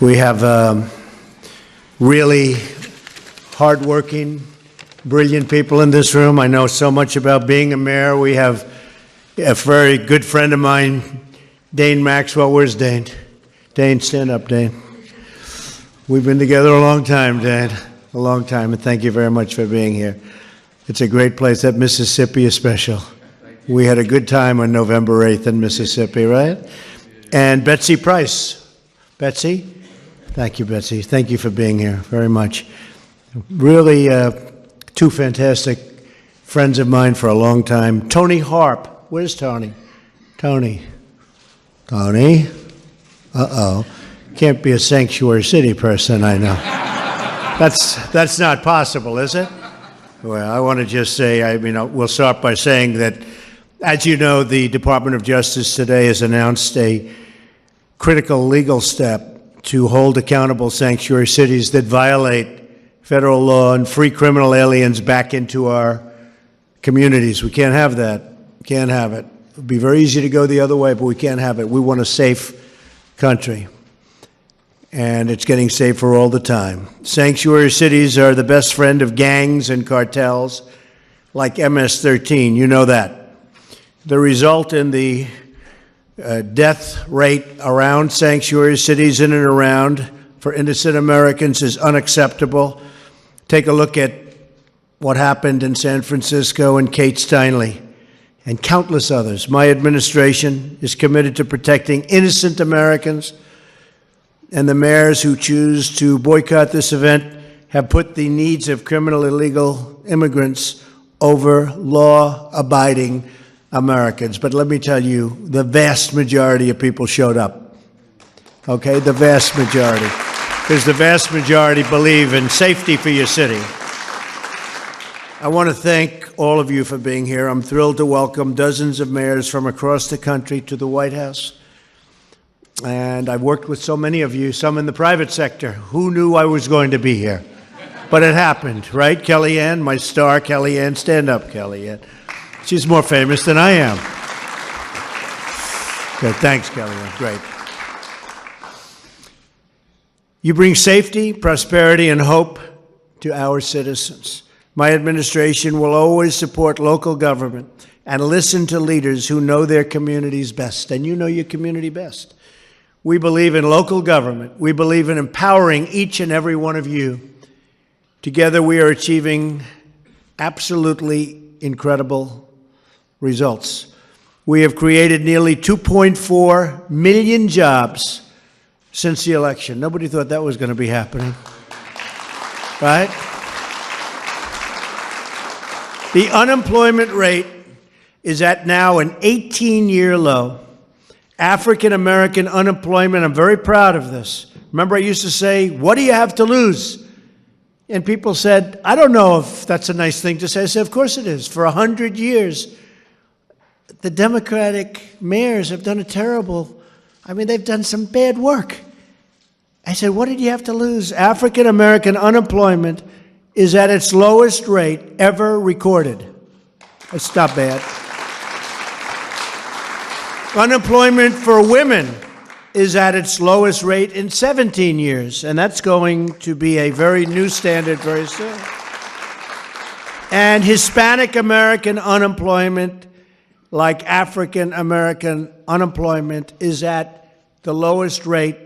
We have really hardworking, brilliant people in this room. I know so much about being a mayor. We have a very good friend of mine, Dane Maxwell. Where's Dane? Dane, stand up, Dane. We've been together a long time, Dane, a long time, and thank you very much for being here. It's a great place. That Mississippi is special. We had a good time on November 8th in Mississippi, right? And Betsy Price. Betsy? Thank you, Betsy. Thank you for being here very much. Really two fantastic friends of mine for a long time. Tony Harp. Where's Tony? Tony. Tony? Uh-oh. Can't be a Sanctuary City person, I know. That's not possible, is it? Well, I want to just say, we'll start by saying that, as you know, the Department of Justice today has announced a critical legal step to hold accountable sanctuary cities that violate federal law and free criminal aliens back into our communities. We can't have that. Can't have it. It would be very easy to go the other way, but we can't have it. We want a safe country, and it's getting safer all the time. Sanctuary cities are the best friend of gangs and cartels like MS-13. You know that. The result in the death rate around sanctuary cities in and around for innocent Americans is unacceptable. Take a look at what happened in San Francisco and Kate Steinle and countless others. My administration is committed to protecting innocent Americans, and the mayors who choose to boycott this event have put the needs of criminal illegal immigrants over law-abiding Americans. But let me tell you, the vast majority of people showed up. Okay, the vast majority. Because the vast majority believe in safety for your city. I want to thank all of you for being here. I'm thrilled to welcome dozens of mayors from across the country to the White House. And I've worked with so many of you, some in the private sector. Who knew I was going to be here? But it happened, right? Kellyanne, my star, Kellyanne. Stand up, Kellyanne. She's more famous than I am. Good. Thanks, Kellyanne. Great. You bring safety, prosperity, and hope to our citizens. My administration will always support local government and listen to leaders who know their communities best. And you know your community best. We believe in local government. We believe in empowering each and every one of you. Together, we are achieving absolutely incredible results. We have created nearly 2.4 million jobs since the election. Nobody thought that was going to be happening, right? The unemployment rate is at now an 18-year low. African American unemployment, I'm very proud of this. Remember I used to say, what do you have to lose? And people said, I don't know if that's a nice thing to say. I said, of course it is. For 100 years, the Democratic mayors have done they've done some bad work. I said, what did you have to lose? African American unemployment is at its lowest rate ever recorded. It's not bad. Unemployment for women is at its lowest rate in 17 years, and that's going to be a very new standard very soon. And Hispanic American unemployment, like African American unemployment, is at the lowest rate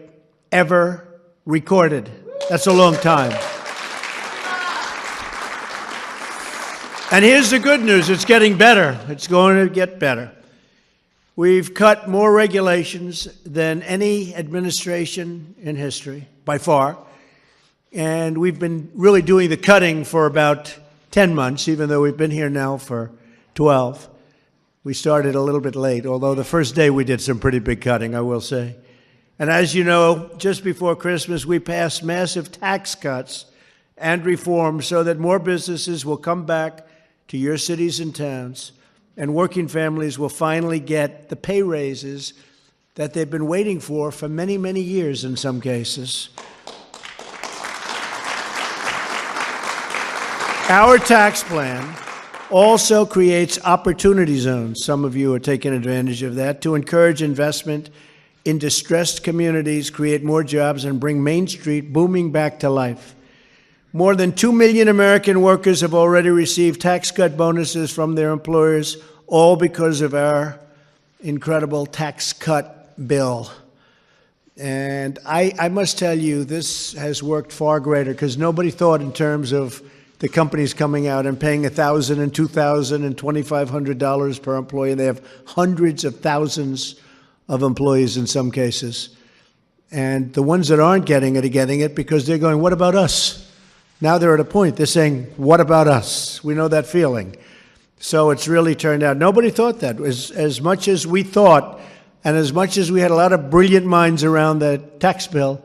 ever recorded. That's a long time. And here's the good news. It's getting better. It's going to get better. We've cut more regulations than any administration in history, by far. And we've been really doing the cutting for about 10 months, even though we've been here now for 12. We started a little bit late, although the first day we did some pretty big cutting, I will say. And as you know, just before Christmas, we passed massive tax cuts and reforms so that more businesses will come back to your cities and towns, and working families will finally get the pay raises that they've been waiting for many, many years in some cases. Our tax plan also creates opportunity zones. Some of you are taking advantage of that to encourage investment in distressed communities, create more jobs, and bring Main Street booming back to life. More than 2 million American workers have already received tax cut bonuses from their employers, all because of our incredible tax cut bill. And I must tell you, this has worked far greater, because nobody thought in terms of the companies coming out and paying $1,000 and $2,000 and $2,500 per employee. They have hundreds of thousands of employees in some cases. And the ones that aren't getting it are getting it because they're going, what about us? Now they're at a point, they're saying, what about us? We know that feeling. So it's really turned out. Nobody thought that. As much as we thought, and as much as we had a lot of brilliant minds around the tax bill,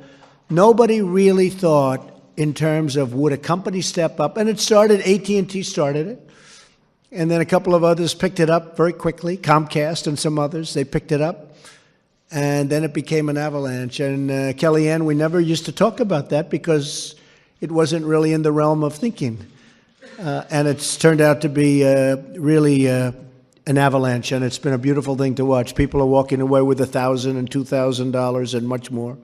nobody really thought in terms of would a company step up. And it started, AT&T started it. And then a couple of others picked it up very quickly, Comcast and some others, they picked it up. And then it became an avalanche. And Kellyanne, we never used to talk about that because it wasn't really in the realm of thinking. And it's turned out to be really an avalanche, and it's been a beautiful thing to watch. People are walking away with $1,000 and $2,000 and much more.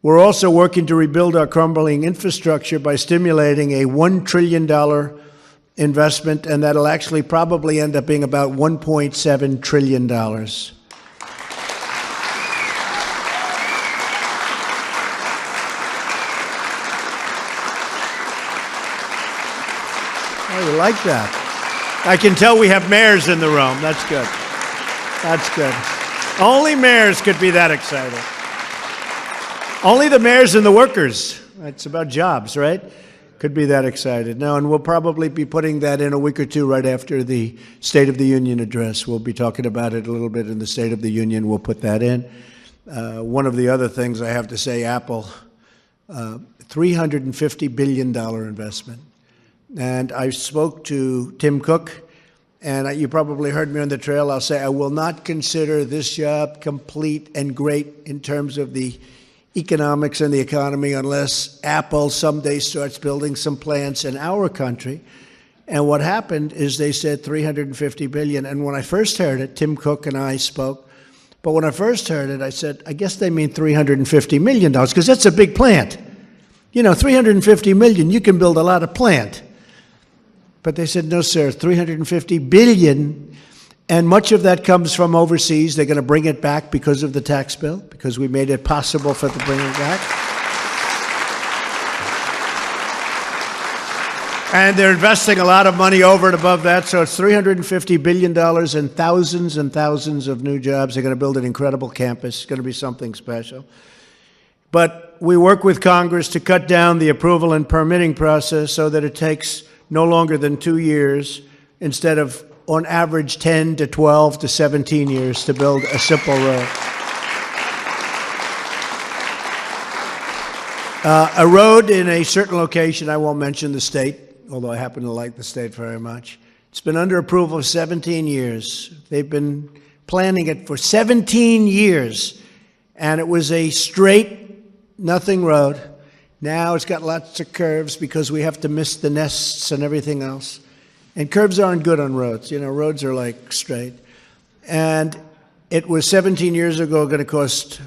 We're also working to rebuild our crumbling infrastructure by stimulating a $1 trillion investment, and that'll actually probably end up being about $1.7 trillion. Oh, you like that? I can tell we have mayors in the room. That's good. That's good. Only mayors could be that excited. Only the mayors and the workers. It's about jobs, right? Could be that excited. No, and we'll probably be putting that in a week or two right after the State of the Union address. We'll be talking about it a little bit in the State of the Union. We'll put that in. One of the other things I have to say, Apple, $350 billion investment. And I spoke to Tim Cook, and you probably heard me on the trail. I'll say I will not consider this job complete and great in terms of the economics and the economy unless Apple someday starts building some plants in our country. And what happened is they said $350 billion. And when I first heard it, Tim Cook and I spoke. But when I first heard it, I said, I guess they mean $350 million, because that's a big plant. You know, $350 million, you can build a lot of plant. But they said, no, sir, $350 billion. And much of that comes from overseas. They're going to bring it back because of the tax bill, because we made it possible for them to bring it back. And they're investing a lot of money over and above that. So it's $350 billion and thousands of new jobs. They're going to build an incredible campus. It's going to be something special. But we work with Congress to cut down the approval and permitting process so that it takes no longer than 2 years instead of, on average, 10 to 12 to 17 years to build a simple road. A road in a certain location, I won't mention the state, although I happen to like the state very much. It's been under approval for 17 years. They've been planning it for 17 years, and it was a straight, nothing road. Now it's got lots of curves because we have to miss the nests and everything else. And curbs aren't good on roads. You know, roads are like straight. And it was 17 years ago going to cost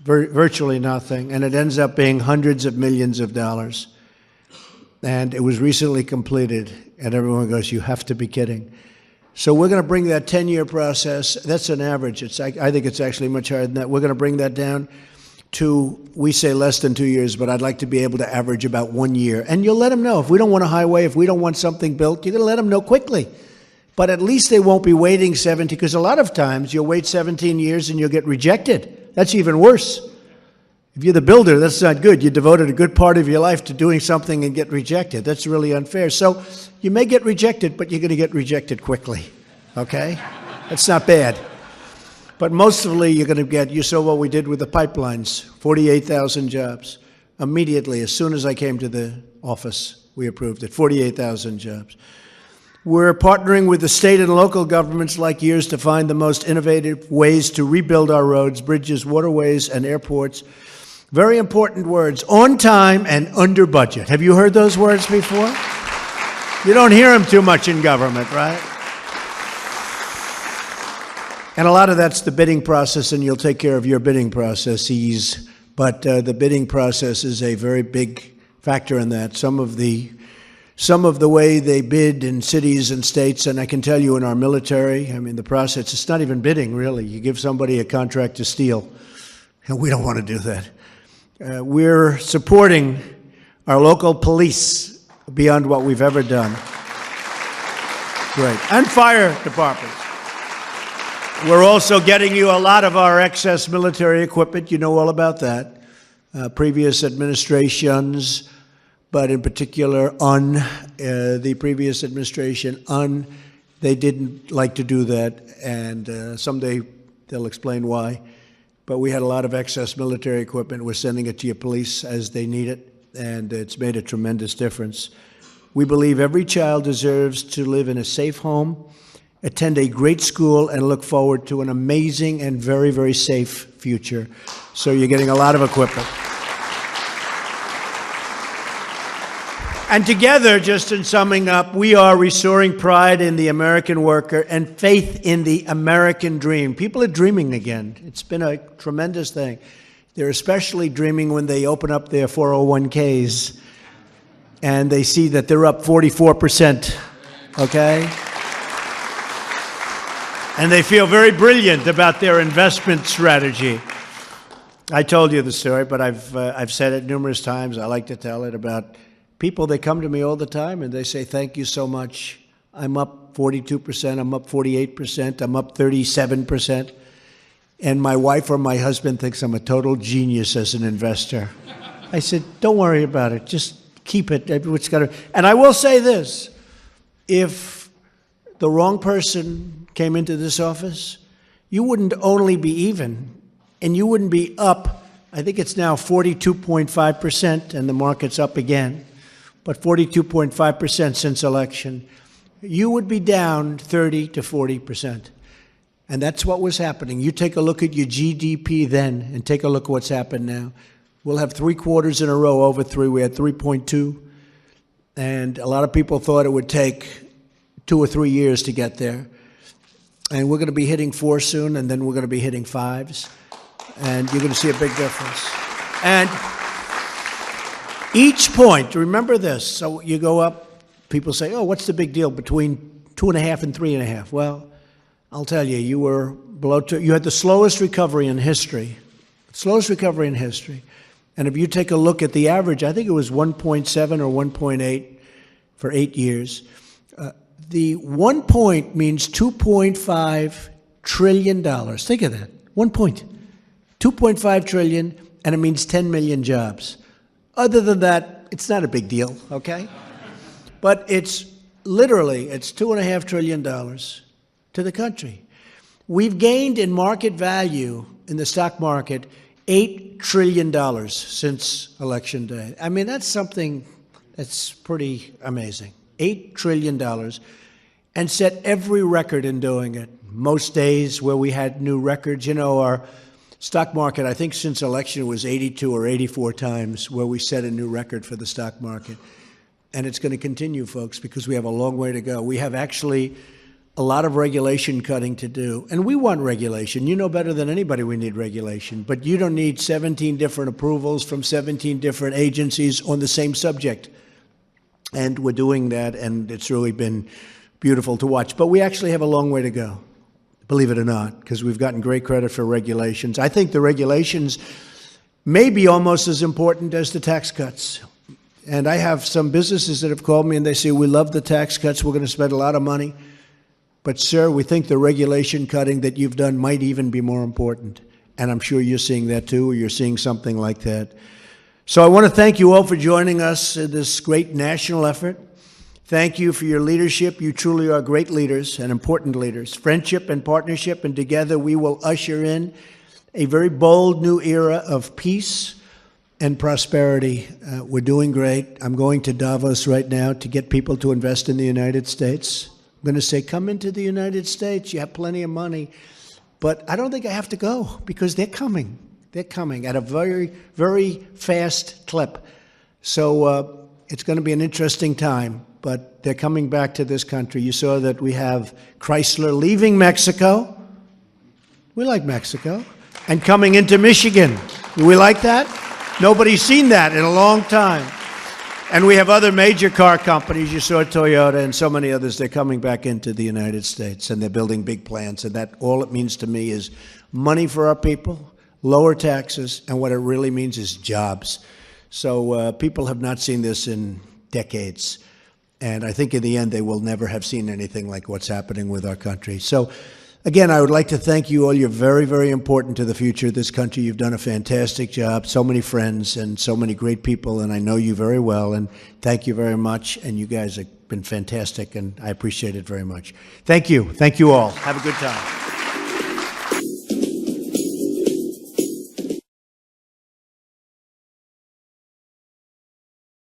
virtually nothing, and it ends up being hundreds of millions of dollars. And it was recently completed, and everyone goes, you have to be kidding. So we're going to bring that 10-year process. That's an average. I think it's actually much higher than that. We're going to bring that down to, we say less than 2 years, but I'd like to be able to average about 1 year. And you'll let them know. If we don't want a highway, if we don't want something built, you're going to let them know quickly. But at least they won't be waiting 17, because a lot of times you'll wait 17 years and you'll get rejected. That's even worse. If you're the builder, that's not good. You devoted a good part of your life to doing something and get rejected. That's really unfair. So you may get rejected, but you're going to get rejected quickly, okay? That's not bad. But mostly you're going to get, you saw what we did with the pipelines, 48,000 jobs. Immediately, as soon as I came to the office, we approved it, 48,000 jobs. We're partnering with the state and local governments like yours to find the most innovative ways to rebuild our roads, bridges, waterways, and airports. Very important words, on time and under budget. Have you heard those words before? You don't hear them too much in government, right? And a lot of that's the bidding process, and you'll take care of your bidding processes. But the bidding process is a very big factor in that. Some of the way they bid in cities and states, and I can tell you in our military, I mean, the process, it's not even bidding, really. You give somebody a contract to steal, and we don't want to do that. We're supporting our local police beyond what we've ever done. Great. And fire departments. We're also getting you a lot of our excess military equipment. You know all about that. Previous administrations, but in particular the previous administration, they didn't like to do that, and someday they'll explain why. But we had a lot of excess military equipment. We're sending it to your police as they need it, and it's made a tremendous difference. We believe every child deserves to live in a safe home, attend a great school, and look forward to an amazing and very, very safe future. So you're getting a lot of equipment. And together, just in summing up, we are restoring pride in the American worker and faith in the American dream. People are dreaming again. It's been a tremendous thing. They're especially dreaming when they open up their 401ks and they see that they're up 44%, okay? And they feel very brilliant about their investment strategy. I told you the story, but I've said it numerous times. I like to tell it about people. They come to me all the time and they say, thank you so much. I'm up 42%, I'm up 48%, I'm up 37%. And my wife or my husband thinks I'm a total genius as an investor. I said, don't worry about it. Just keep it. And I will say this. If the wrong person came into this office, you wouldn't only be even, and you wouldn't be up. I think it's now 42.5%, and the market's up again, but 42.5% since election. You would be down 30 to 40%. And that's what was happening. You take a look at your GDP then and take a look at what's happened now. We'll have 3 quarters in a row over 3. We had 3.2. And a lot of people thought it would take 2 or 3 years to get there. And we're going to be hitting 4 soon, and then we're going to be hitting 5s. And you're going to see a big difference. And each point, remember this. So you go up, people say, oh, what's the big deal between 2.5 and 3.5? Well, I'll tell you, you were below 2. You had the slowest recovery in history. Slowest recovery in history. And if you take a look at the average, I think it was 1.7 or 1.8 for 8 years. The 1 point means $2.5 trillion. Think of that. 1 point. 2.5 trillion, and it means 10 million jobs. Other than that, it's not a big deal, okay? But it's literally, it's $2.5 trillion to the country. We've gained in market value in the stock market $8 trillion since Election Day. I mean, that's something that's pretty amazing. $8 trillion, and set every record in doing it. Most days where we had new records, you know, our stock market, I think since election, was 82 or 84 times where we set a new record for the stock market. And it's going to continue, folks, because we have a long way to go. We have actually a lot of regulation cutting to do. And we want regulation. You know better than anybody we need regulation. But you don't need 17 different approvals from 17 different agencies on the same subject. And we're doing that, and it's really been beautiful to watch. But we actually have a long way to go, believe it or not, because we've gotten great credit for regulations. I think the regulations may be almost as important as the tax cuts. And I have some businesses that have called me and they say, we love the tax cuts, we're going to spend a lot of money. But, sir, we think the regulation cutting that you've done might even be more important. And I'm sure you're seeing that too, or you're seeing something like that. So I want to thank you all for joining us in this great national effort. Thank you for your leadership. You truly are great leaders and important leaders. Friendship and partnership, and together we will usher in a very bold new era of peace and prosperity. We're doing great. I'm going to Davos right now to get people to invest in the United States. I'm going to say, come into the United States. You have plenty of money. But I don't think I have to go because they're coming. They're coming at a very, very fast clip. So it's going to be an interesting time, but they're coming back to this country. You saw that we have Chrysler leaving Mexico. We like Mexico. And coming into Michigan. Do we like that? Nobody's seen that in a long time. And we have other major car companies. You saw Toyota and so many others. They're coming back into the United States, and they're building big plants. And that all it means to me is money for our people, lower taxes, and what it really means is jobs. So people have not seen this in decades. And I think in the end, they will never have seen anything like what's happening with our country. So again, I would like to thank you all. You're very, very important to the future of this country. You've done a fantastic job, so many friends and so many great people, and I know you very well, and thank you very much. And you guys have been fantastic, and I appreciate it very much. Thank you. Thank you all. Have a good time.